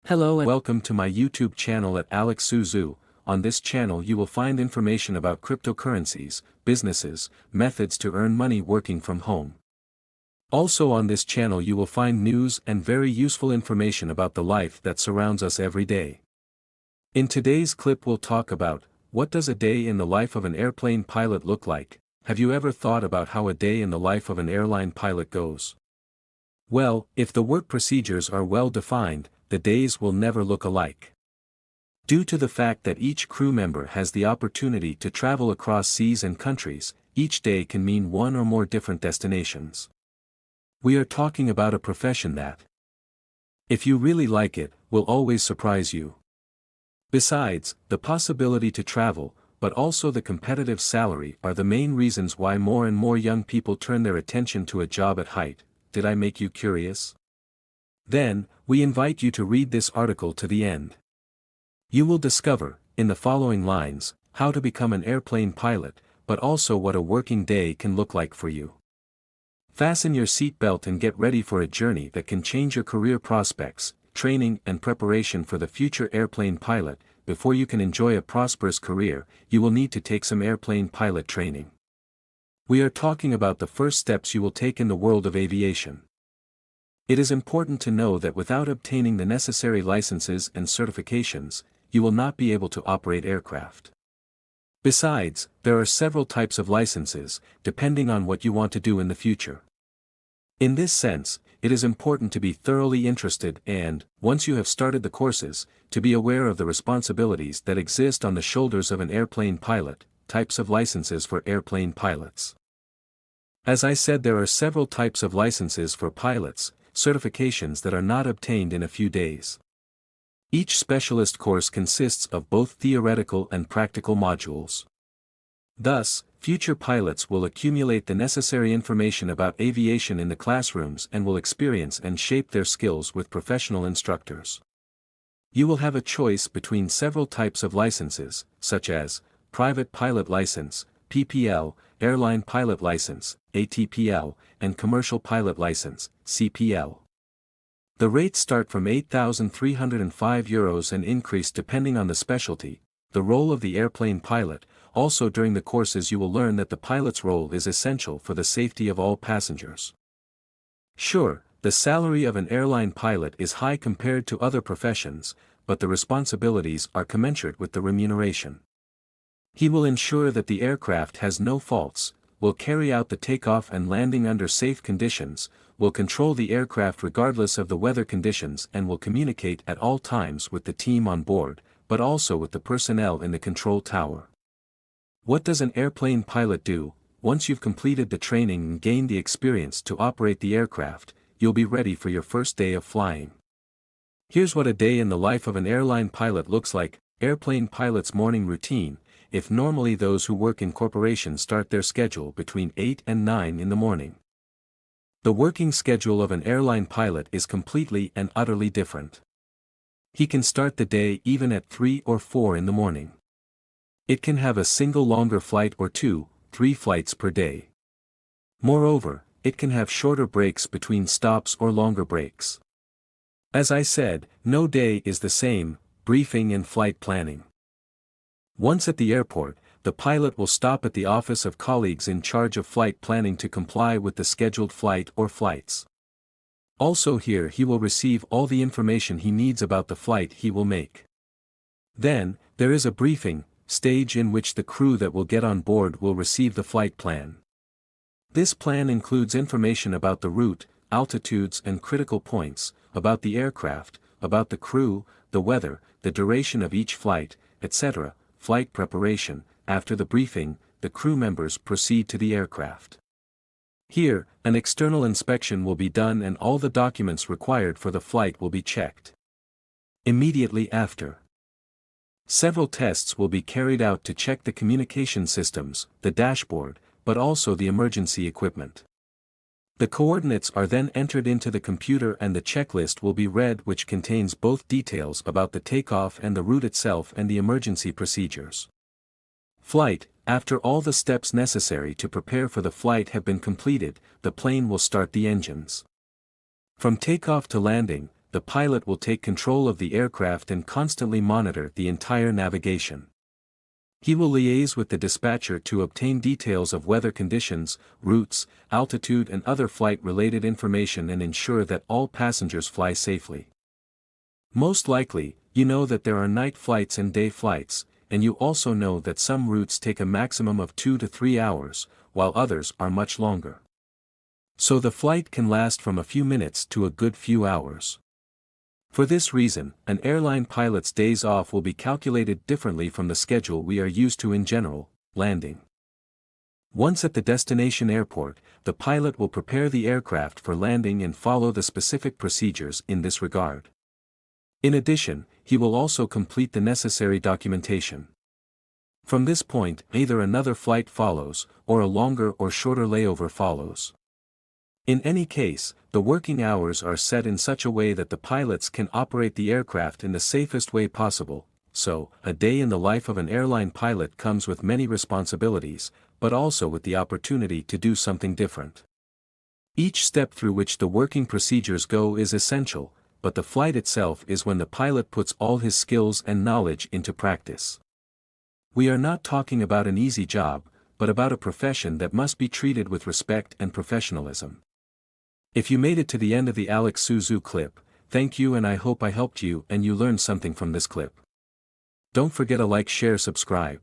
Hello and welcome to my YouTube channel at Alexandru. On this channel you will find information about cryptocurrencies, businesses, methods to earn money working from home. Also on this channel you will find news and very useful information about the life that surrounds us every day. In today's clip we'll talk about, what does a day in the life of an airplane pilot look like? Have you ever thought about how a day in the life of an airline pilot goes? Well, if the work procedures are well defined, the days will never look alike. Due to the fact that each crew member has the opportunity to travel across seas and countries, each day can mean one or more different destinations. We are talking about a profession that, if you really like it, will always surprise you. Besides, the possibility to travel, but also the competitive salary are the main reasons why more and more young people turn their attention to a job at height. Did I make you curious? Then, we invite you to read this article to the end. You will discover, in the following lines, how to become an airplane pilot, but also what a working day can look like for you. Fasten your seatbelt and get ready for a journey that can change your career prospects, training and preparation for the future airplane pilot. Before you can enjoy a prosperous career, you will need to take some airplane pilot training. We are talking about the first steps you will take in the world of aviation. It is important to know that without obtaining the necessary licenses and certifications, you will not be able to operate aircraft. Besides, there are several types of licenses, depending on what you want to do in the future. In this sense, it is important to be thoroughly interested and, once you have started the courses, to be aware of the responsibilities that exist on the shoulders of an airplane pilot. Types of licenses for airplane pilots. As I said, there are several types of licenses for pilots, certifications that are not obtained in a few days. Each specialist course consists of both theoretical and practical modules. Thus, future pilots will accumulate the necessary information about aviation in the classrooms and will experience and shape their skills with professional instructors. You will have a choice between several types of licenses, such as Private Pilot License, PPL, Airline Pilot License, ATPL, and Commercial Pilot License, CPL. The rates start from €8,305 and increase depending on the specialty. The role of the airplane pilot. Also during the courses you will learn that the pilot's role is essential for the safety of all passengers. Sure, the salary of an airline pilot is high compared to other professions, but the responsibilities are commensurate with the remuneration. He will ensure that the aircraft has no faults, will carry out the takeoff and landing under safe conditions, will control the aircraft regardless of the weather conditions and will communicate at all times with the team on board, but also with the personnel in the control tower. What does an airplane pilot do? Once you've completed the training and gained the experience to operate the aircraft, you'll be ready for your first day of flying. Here's what a day in the life of an airline pilot looks like. Airplane pilot's morning routine. If normally those who work in corporations start their schedule between 8 and 9 in the morning. The working schedule of an airline pilot is completely and utterly different. He can start the day even at 3 or 4 in the morning. It can have a single longer flight or 2, 3 flights per day. Moreover, it can have shorter breaks between stops or longer breaks. As I said, no day is the same. Briefing and flight planning. Once at the airport, the pilot will stop at the office of colleagues in charge of flight planning to comply with the scheduled flight or flights. Also here he will receive all the information he needs about the flight he will make. Then, there is a briefing stage in which the crew that will get on board will receive the flight plan. This plan includes information about the route, altitudes and critical points, about the aircraft, about the crew, the weather, the duration of each flight, etc. Flight preparation. After the briefing, the crew members proceed to the aircraft. Here, an external inspection will be done and all the documents required for the flight will be checked. Immediately after, several tests will be carried out to check the communication systems, the dashboard, but also the emergency equipment. The coordinates are then entered into the computer and the checklist will be read, which contains both details about the takeoff and the route itself and the emergency procedures. Flight. After all the steps necessary to prepare for the flight have been completed, the plane will start the engines. From takeoff to landing, the pilot will take control of the aircraft and constantly monitor the entire navigation. He will liaise with the dispatcher to obtain details of weather conditions, routes, altitude and other flight-related information and ensure that all passengers fly safely. Most likely, you know that there are night flights and day flights, and you also know that some routes take a maximum of 2 to 3 hours, while others are much longer. So the flight can last from a few minutes to a good few hours. For this reason, an airline pilot's days off will be calculated differently from the schedule we are used to in general, landing. Once at the destination airport, the pilot will prepare the aircraft for landing and follow the specific procedures in this regard. In addition, he will also complete the necessary documentation. From this point, either another flight follows, or a longer or shorter layover follows. In any case, the working hours are set in such a way that the pilots can operate the aircraft in the safest way possible, so, a day in the life of an airline pilot comes with many responsibilities, but also with the opportunity to do something different. Each step through which the working procedures go is essential, but the flight itself is when the pilot puts all his skills and knowledge into practice. We are not talking about an easy job, but about a profession that must be treated with respect and professionalism. If you made it to the end of the Alexandru clip, thank you and I hope I helped you and you learned something from this clip. Don't forget to like, share, subscribe.